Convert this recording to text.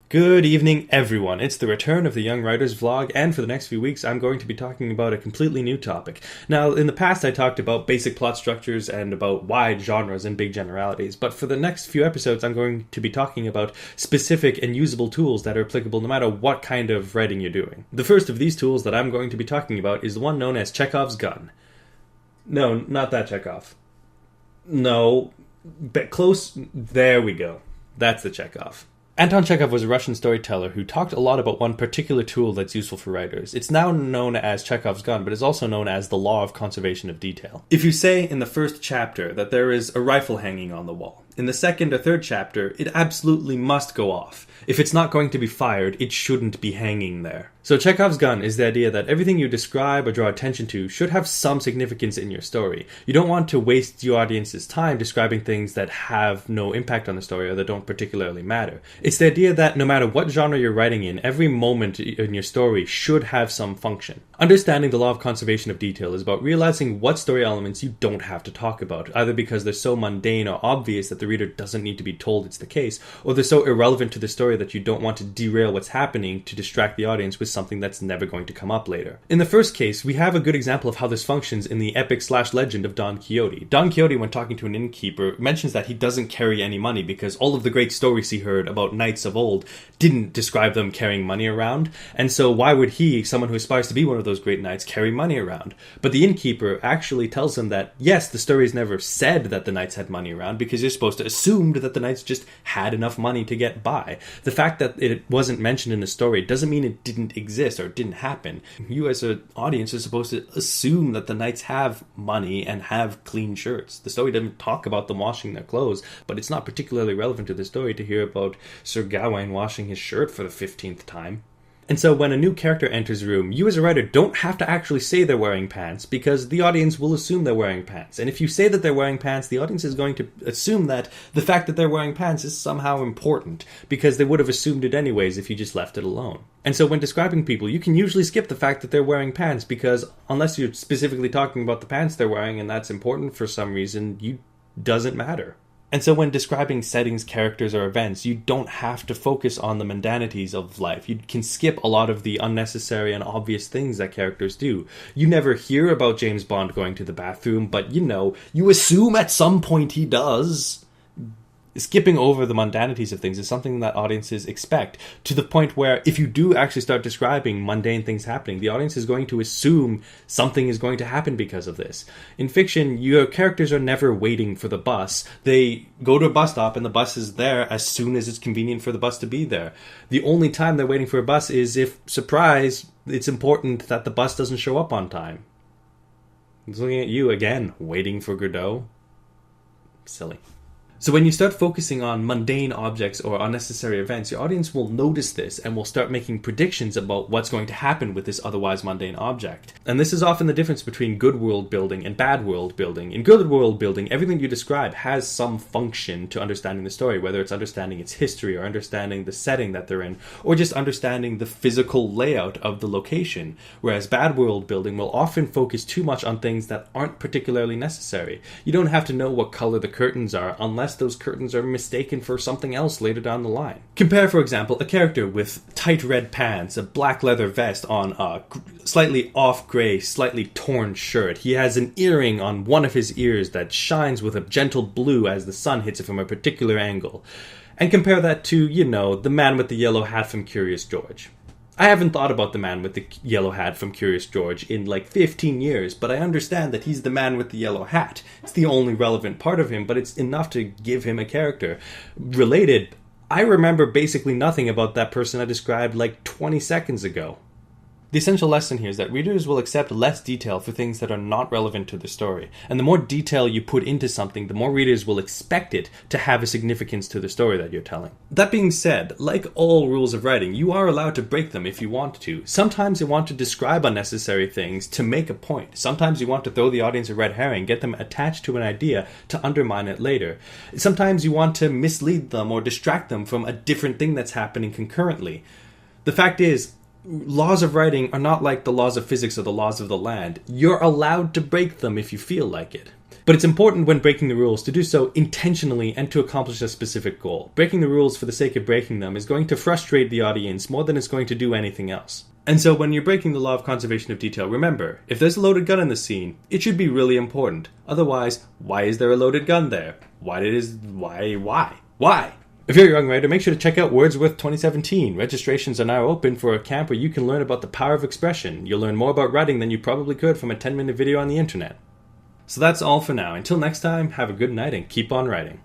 Good evening, everyone. It's the return of the Young Writers vlog, and for the next few weeks I'm going to be talking about a completely new topic. Now, in the past I talked about basic plot structures and about wide genres and big generalities, but for the next few episodes I'm going to be talking about specific and usable tools that are applicable no matter what kind of writing you're doing. The first of these tools that I'm going to be talking about is the one known as Chekov's gun. No, not that Chekov. No, but close. There we go. That's the Chekov. Anton Chekov was a Russian storyteller who talked a lot about one particular tool that's useful for writers. It's now known as Chekov's gun, but is also known as the law of conservation of detail. If you say in the first chapter that there is a rifle hanging on the wall, in the second or third chapter, it absolutely must go off. If it's not going to be fired, it shouldn't be hanging there. So Chekov's gun is the idea that everything you describe or draw attention to should have some significance in your story. You don't want to waste your audience's time describing things that have no impact on the story or that don't particularly matter. It's the idea that no matter what genre you're writing in, every moment in your story should have some function. Understanding the law of conservation of detail is about realizing what story elements you don't have to talk about, either because they're so mundane or obvious that the reader doesn't need to be told it's the case, or they're so irrelevant to the story that you don't want to derail what's happening to distract the audience with something that's never going to come up later. In the first case, we have a good example of how this functions in the epic/legend of Don Quixote. Don Quixote, when talking to an innkeeper, mentions that he doesn't carry any money because all of the great stories he heard about knights of old didn't describe them carrying money around, and so why would he, someone who aspires to be one of those great knights, carry money around? But the innkeeper actually tells him that, yes, the stories never said that the knights had money around because you're supposed to assume that the knights just had enough money to get by. The fact that it wasn't mentioned in the story doesn't mean it didn't exist or it didn't happen. You as an audience are supposed to assume that the knights have money and have clean shirts. The story doesn't talk about them washing their clothes, but it's not particularly relevant to the story to hear about Sir Gawain washing his shirt for the 15th time. And so when a new character enters a room, you as a writer don't have to actually say they're wearing pants because the audience will assume they're wearing pants. And if you say that they're wearing pants, the audience is going to assume that the fact that they're wearing pants is somehow important because they would have assumed it anyways if you just left it alone. And so when describing people, you can usually skip the fact that they're wearing pants because unless you're specifically talking about the pants they're wearing and that's important for some reason, it doesn't matter. And so when describing settings, characters, or events, you don't have to focus on the mundanities of life. You can skip a lot of the unnecessary and obvious things that characters do. You never hear about James Bond going to the bathroom, but you assume at some point he does. Skipping over the mundanities of things is something that audiences expect, to the point where if you do actually start describing mundane things happening, the audience is going to assume something is going to happen because of this. In fiction, your characters are never waiting for the bus. They go to a bus stop and the bus is there as soon as it's convenient for the bus to be there. The only time they're waiting for a bus is if, surprise, it's important that the bus doesn't show up on time. It's looking at you again, waiting for Godot. Silly. So when you start focusing on mundane objects or unnecessary events, your audience will notice this and will start making predictions about what's going to happen with this otherwise mundane object. And this is often the difference between good world building and bad world building. In good world building, everything you describe has some function to understanding the story, whether it's understanding its history or understanding the setting that they're in, or just understanding the physical layout of the location. Whereas bad world building will often focus too much on things that aren't particularly necessary. You don't have to know what color the curtains are unless those curtains are mistaken for something else later down the line. Compare, for example, a character with tight red pants, a black leather vest on a slightly off-gray, slightly torn shirt. He has an earring on one of his ears that shines with a gentle blue as the sun hits it from a particular angle. And compare that to, the man with the yellow hat from Curious George. I haven't thought about the man with the yellow hat from Curious George in 15 years, but I understand that he's the man with the yellow hat. It's the only relevant part of him, but it's enough to give him a character. Related, I remember basically nothing about that person I described 20 seconds ago. The essential lesson here is that readers will accept less detail for things that are not relevant to the story. And the more detail you put into something, the more readers will expect it to have a significance to the story that you're telling. That being said, like all rules of writing, you are allowed to break them if you want to. Sometimes you want to describe unnecessary things to make a point. Sometimes you want to throw the audience a red herring, get them attached to an idea to undermine it later. Sometimes you want to mislead them or distract them from a different thing that's happening concurrently. The fact is, laws of writing are not like the laws of physics or the laws of the land. You're allowed to break them if you feel like it. But it's important when breaking the rules to do so intentionally and to accomplish a specific goal. Breaking the rules for the sake of breaking them is going to frustrate the audience more than it's going to do anything else. And so when you're breaking the law of conservation of detail, remember, if there's a loaded gun in the scene, it should be really important. Otherwise, why is there a loaded gun there? Why? If you're a young writer, make sure to check out Wordsworth 2017. Registrations are now open for a camp where you can learn about the power of expression. You'll learn more about writing than you probably could from a 10-minute video on the internet. So that's all for now. Until next time, have a good night and keep on writing.